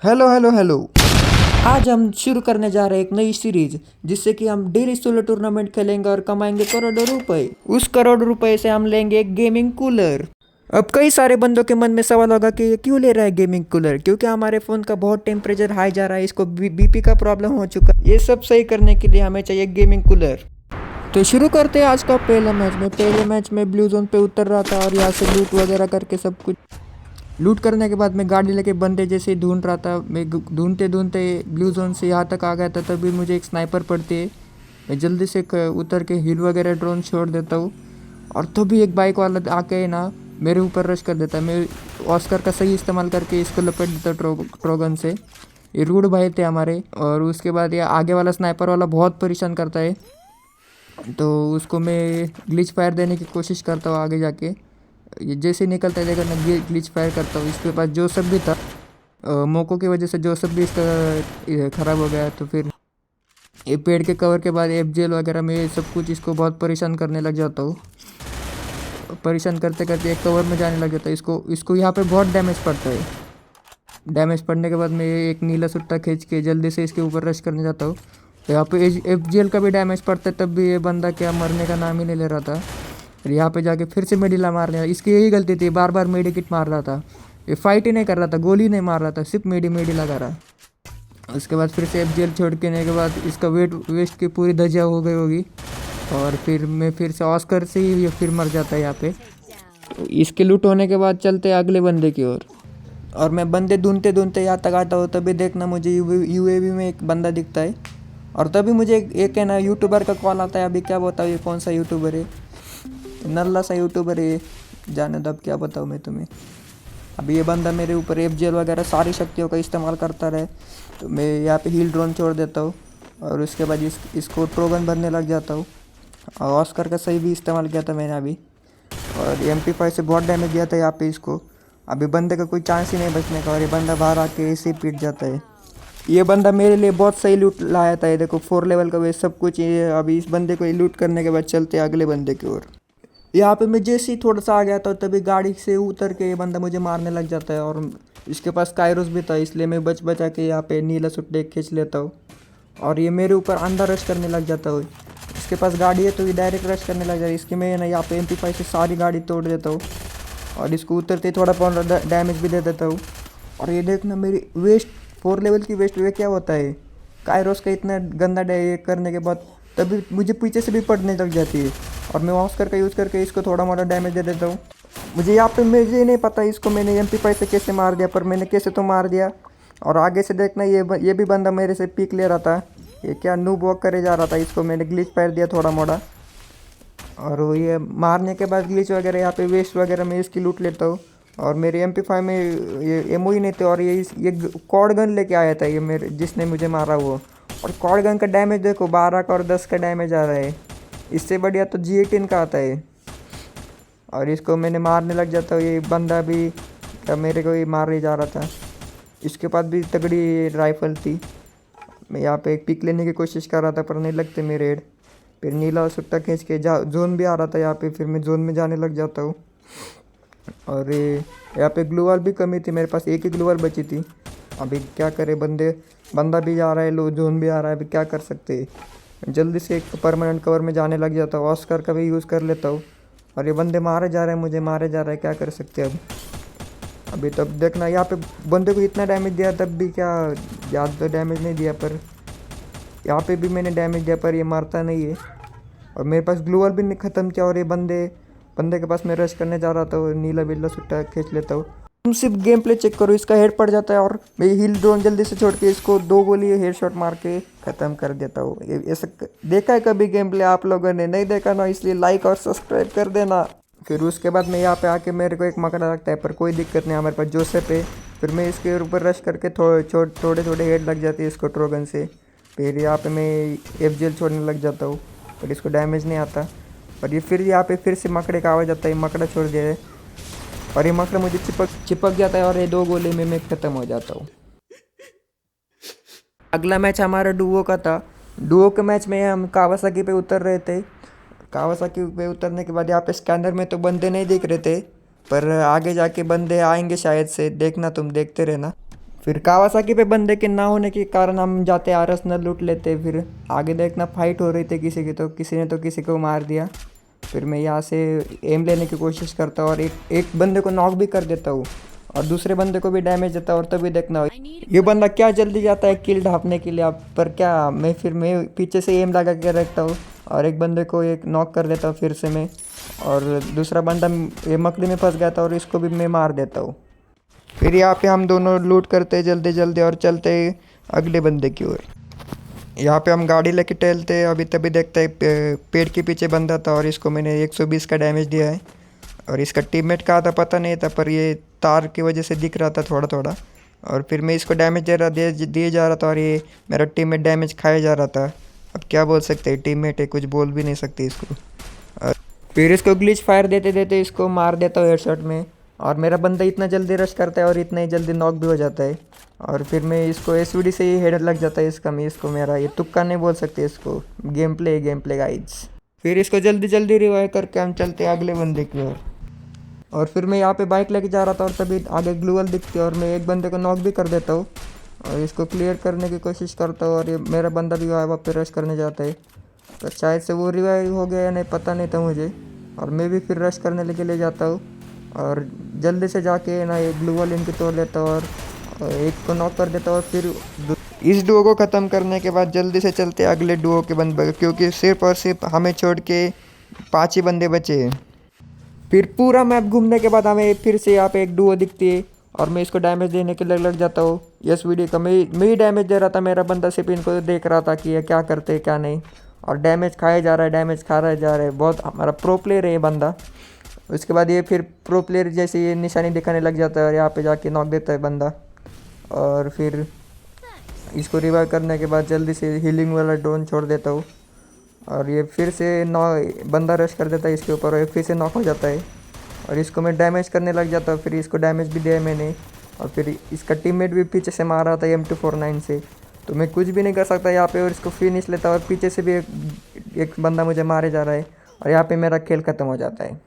Hello hello hello. आज हम शुरू करने जा रहे हैं एक नई सीरीज, जिससे कि हम डेली सोलो टूर्नामेंट खेलेंगे और कमाएंगे करोड़ों रुपए। उस करोड़ रुपए से हम लेंगे एक गेमिंग कूलर। अब कई सारे बंदों के मन में सवाल होगा कि ये क्यों ले रहा है गेमिंग कूलर, क्योंकि हमारे फ़ोन का बहुत टेम्परेचर हाई जा रहा है, इसको बीपी का प्रॉब्लम हो चुका है। ये सब सही करने के लिए हमें चाहिए गेमिंग कूलर। तो शुरू करते हैं आज का पहला मैच। में पहले मैच में ब्लू जोन पे उतर रहा था और यहाँ से लूट वगैरह करके सब कुछ लूट करने के बाद मैं गाड़ी लेके बंदे जैसे ही ढूंढ रहा था। मैं ढूंढते ढूंढते ब्लू जोन से यहाँ तक आ गया था, तभी मुझे एक स्नाइपर पड़ती है। मैं जल्दी से उतर के हिल वगैरह ड्रोन छोड़ देता हूँ, और तभी एक बाइक वाला आके ना मेरे ऊपर रश कर देता है। मैं ऑस्कर का सही इस्तेमाल करके इसको लपेट देता ट्रोगन से। ये रूड भाई थे हमारे। और उसके बाद ये आगे वाला स्नाइपर वाला बहुत परेशान करता है, तो उसको मैं ग्लिच फायर देने की कोशिश करता हूँ आगे जाके। ये जैसे निकलता है देखो मैं ग्लिच फायर करता हूँ। इसके पास जोसेफ भी था, मोको की वजह से जोसेफ भी इसका ख़राब हो गया। तो फिर ये पेड़ के कवर के बाद एफजेल वगैरह में सब कुछ इसको बहुत परेशान करने लग जाता हूँ। परेशान करते करते एक कवर में जाने लग जाता है। इसको इसको यहाँ पे बहुत डैमेज पड़ता है। डैमेज पड़ने के बाद मैं एक नीला सुट्टा खींच के जल्दी से इसके ऊपर रश करने जाता हूँ। तो यहाँ पे एफजेल का भी डैमेज पड़ता है, तब भी ये बंदा क्या मरने का नाम ही नहीं ले रहा था। फिर यहाँ पे जाके फिर से मेडिला मार लिया। इसकी यही गलती थी, बार बार मेडी किट मार रहा था। ये फाइट ही नहीं कर रहा था, गोली नहीं मार रहा था, सिर्फ मेडी लगा रहा। उसके बाद फिर से एफ जेल छोड़ के के बाद इसका वेस्ट की पूरी धजिया हो गई होगी। और फिर मैं फिर से ऑस्कर से ही ये फिर मर जाता है यहाँ पे। तो इसके लूट होने के बाद चलते हैं अगले बंदे की ओर। और मैं बंदे ढूंढते ढूंढते यहाँ तक आता हूँ, तभी देखना मुझे यूएवी में एक बंदा दिखता है। और तभी मुझे एक है ना यूट्यूबर का कॉल आता है। अभी क्या बताऊँ ये कौन सा यूट्यूबर है, नल्ला सा यूट्यूबर है, जाने दो अब क्या बताऊँ मैं तुम्हें। अभी ये बंदा मेरे ऊपर एफ जेल वगैरह सारी शक्तियों का इस्तेमाल करता रहे, तो मैं यहाँ पे हील ड्रोन छोड़ देता हूँ। और उसके बाद इसको ट्रोगन भरने लग जाता हूँ। और ऑस्कर का सही भी इस्तेमाल किया था मैंने अभी, और MP5 से बहुत डैमेज दिया था यहाँ पे इसको। अभी बंदे का कोई चांस ही नहीं बचने का, और ये बंदा बाहर आके ऐसे ही पीट जाता है। ये बंदा मेरे लिए बहुत सही लूट लाया था। ये देखो 4 लेवल का वे सब कुछ। ये अभी इस बंदे को लूट करने के बाद चलते हैं अगले बंदे की ओर। यहाँ पे मैं जैसे ही थोड़ा सा आ गया था, तभी गाड़ी से उतर के ये बंदा मुझे मारने लग जाता है। और इसके पास कायरोस भी था, इसलिए मैं बचा के यहाँ पे नीला सुट्टे खींच लेता हूँ। और ये मेरे ऊपर अंदर रश करने लग जाता है। इसके पास गाड़ी है तो ये डायरेक्ट रश करने लग जाता है। इसकी मैं ना यहाँ पे MP5 से सारी गाड़ी तोड़ देता हूँ, और इसको उतरते थोड़ा बहुत डैमेज भी दे देता हूँ। और ये देखना मेरी वेस्ट 4 लेवल की वेस्ट वे क्या होता है, कायरोस का इतना गंदा करने के बाद तभी मुझे पीछे से भी पड़ने लग जाती है। और मैं ऑस्कर का यूज़ करके इसको थोड़ा मोड़ा डैमेज दे देता हूँ। मुझे यहाँ पे मुझे नहीं पता इसको मैंने MP5 से कैसे मार दिया, पर मैंने कैसे तो मार दिया। और आगे से देखना ये भी बंदा मेरे से पीक ले रहा था। ये क्या नूब वॉक करे जा रहा था, इसको मैंने ग्लिच पैर दिया थोड़ा मोड़ा। और ये मारने के बाद ग्लिच वगैरह यहाँ पे वेस्ट वगैरह मैं इसकी लूट लेता हूँ। और मेरे MP5 में ये एमओ ही नहीं थे, और ये कॉर्ड गन लेके आया था ये मेरे जिसने मुझे मारा वो। और कॉर्ड गन का डैमेज देखो 12 का और 10 का डैमेज आ रहा है। इससे बढ़िया तो G18 का आता है। और इसको मैंने मारने लग जाता हूँ। ये बंदा भी क्या मेरे को ही मार ही जा रहा था। इसके पास भी तगड़ी राइफल थी। मैं यहाँ पे एक पिक लेने की कोशिश कर रहा था, पर नहीं लगते मेरे हेड। फिर नीला सुट्टा खींच के जोन भी आ रहा था यहाँ पे, फिर मैं जोन में जाने लग जाता हूँ। और यहाँ पे ग्लूवाल भी कमी थी, मेरे पास एक ही ग्लूवाल बची थी। अभी क्या करे, बंदा भी जा रहा है, लो जोन भी आ रहा है, अभी क्या कर सकते हैं। जल्दी से एक परमानेंट कवर में जाने लग जाता हूँ, ऑस्कर का भी यूज़ कर लेता हूँ। और ये बंदे मारे जा रहे हैं, मुझे मारे जा रहे हैं, क्या कर सकते हैं अब। अभी तब देखना यहाँ पे बंदे को इतना डैमेज दिया, तब भी क्या ज़्यादा तो डैमेज नहीं दिया, पर यहाँ पे भी मैंने डैमेज दिया, पर ये मारता नहीं है। और मेरे पास ग्लूअल भी नहीं ख़त्म किया, और ये बंदे के पास मैं रश करने जा रहा था, वो नीला बिल्ला सुट्टा खींच लेता हूँ। तुम सिर्फ गेम प्ले चेक करो, इसका हेड पड़ जाता है, और मैं हील ड्रोन जल्दी से छोड़ के इसको 2 गोली हेड शॉट मार के ख़त्म कर देता हूँ। ऐसा देखा है कभी गेम प्ले आप लोगों ने? नहीं देखा ना, इसलिए लाइक और सब्सक्राइब कर देना। फिर उसके बाद मैं यहाँ पे आके मेरे को एक मकड़ा लगता है, पर कोई दिक्कत नहीं, हमारे पास जोसेफ है। फिर मैं इसके ऊपर रश करके थोड़े थोड़े हेड लग जाती है इसको ट्रोगन से। फिर यहाँ पे मैं एफ जेल छोड़ने लग जाता हूँ, पर इसको डैमेज नहीं आता। और ये फिर यहाँ पे फिर से मकड़े का आवाज़ आता है, मकड़ा छोड़ दिया है। और ये मकड़ा मुझे चिपक जाता है, और ये 2 गोले में मैं ख़त्म हो जाता हूँ। अगला मैच हमारा डुओ का था। डुओ के मैच में हम कावासाकी पे उतर रहे थे। कावासाकी पे उतरने के बाद यहाँ पे स्कैनर में तो बंदे नहीं दिख रहे थे, पर आगे जाके बंदे आएंगे शायद से, देखना तुम देखते रहना। फिर कावासाकी पे बंदे के ना होने के कारण हम जाते आरसनल लूट लेते। फिर आगे देखना फाइट हो रही थी किसी की, तो किसी ने तो किसी को मार दिया। फिर मैं यहाँ से एम लेने की कोशिश करता हूँ और एक एक बंदे को नॉक भी कर देता हूँ और दूसरे बंदे को भी डैमेज देता हूँ। और तभी देखना ये बंदा क्या जल्दी जाता है किल ढापने के लिए। आप पर क्या मैं पीछे से एम लगा के रखता हूँ और एक बंदे को एक नॉक कर देता हूँ फिर से मैं। और दूसरा बंदा ये मकड़ी में फंस गया था और इसको भी मैं मार देता हूँ। फिर यहाँ पे हम दोनों लूट करते हैं जल्दी जल्दी और चलते हैं अगले बंदे की ओर। यहाँ पे हम गाड़ी लेके टहलते हैं। अभी तभी देखते हैं पेड़ के पीछे बंदा था और इसको मैंने 120 का डैमेज दिया है। और इसका टीममेट कहाँ था पता नहीं था, पर ये तार की वजह से दिख रहा था थोड़ा थोड़ा। और फिर मैं इसको डैमेज दिए जा रहा था और ये मेरा टीममेट डैमेज खाया जा रहा था। अब क्या बोल सकते हैं, टीममेट है, कुछ बोल भी नहीं सकते इसको। फिर इसको ग्लिच फायर देते देते इसको मार देता हूँ हेडशॉट में। और मेरा बंदा इतना जल्दी रश करता है और इतना ही जल्दी नॉक भी हो जाता है। और फिर मैं इसको एसवीडी से ही हेड लग जाता है इसका। मैं इसको मेरा ये तुक्का नहीं बोल सकते इसको, गेम प्ले गाइड्स। फिर इसको जल्दी जल्दी रिवाइव करके हम चलते हैं अगले बंदे की ओर। और फिर मैं यहाँ पे बाइक लेके जा रहा था और तभी आगे ग्लूअल दिखती है और मैं एक बंदे को नॉक भी कर देता हूँ और इसको क्लियर करने की कोशिश करता हूँ। और ये मेरा बंदा भी वहाँ पे रश करने जाता है, तो शायद से वो रिवाइव हो गया या नहीं पता नहीं था मुझे। और मैं भी फिर रश करने के लिए जाता हूँ और जल्दी से जाके ना ये ग्लूअल इनकी तोड़ लेता हूँ और एक को नॉक कर देता हूँ। और फिर इस डुओ को ख़त्म करने के बाद जल्दी से चलते अगले डुओ के बंदे, क्योंकि सिर्फ और सिर्फ हमें छोड़ के 5 ही बंदे बचे हैं। फिर पूरा मैप घूमने के बाद हमें फिर से यहाँ पे एक डुओ दिखती है और मैं इसको डैमेज देने के लिए लग जाता हूँ। यस वीडियो का मैं ही डैमेज दे रहा था, मेरा बंदा सिर्फ इनको देख रहा था कि ये क्या करते हैं क्या नहीं। और डैमेज खाया जा रहा है, डैमेज खा रहा जा रहा है। बहुत हमारा प्रो प्लेयर है ये बंदा। उसके बाद ये फिर प्रो प्लेयर जैसे ये निशानी दिखाने लग जाता है और यहाँ पे जाके नॉक देता है बंदा। और फिर इसको रिवाइव करने के बाद जल्दी से हीलिंग वाला ड्रोन छोड़ देता हूँ और ये फिर से बंदा रश कर देता है इसके ऊपर और ये फिर से नॉक हो जाता है। और इसको मैं डैमेज करने लग जाता हूँ। फिर इसको डैमेज भी दिया मैंने और फिर इसका टीममेट भी पीछे से मार रहा था M249 से, तो मैं कुछ भी नहीं कर सकता यहाँ पे और इसको फिनिश लेता और पीछे से भी एक बंदा मुझे मारे जा रहा है और यहाँ पे मेरा खेल ख़त्म हो जाता है।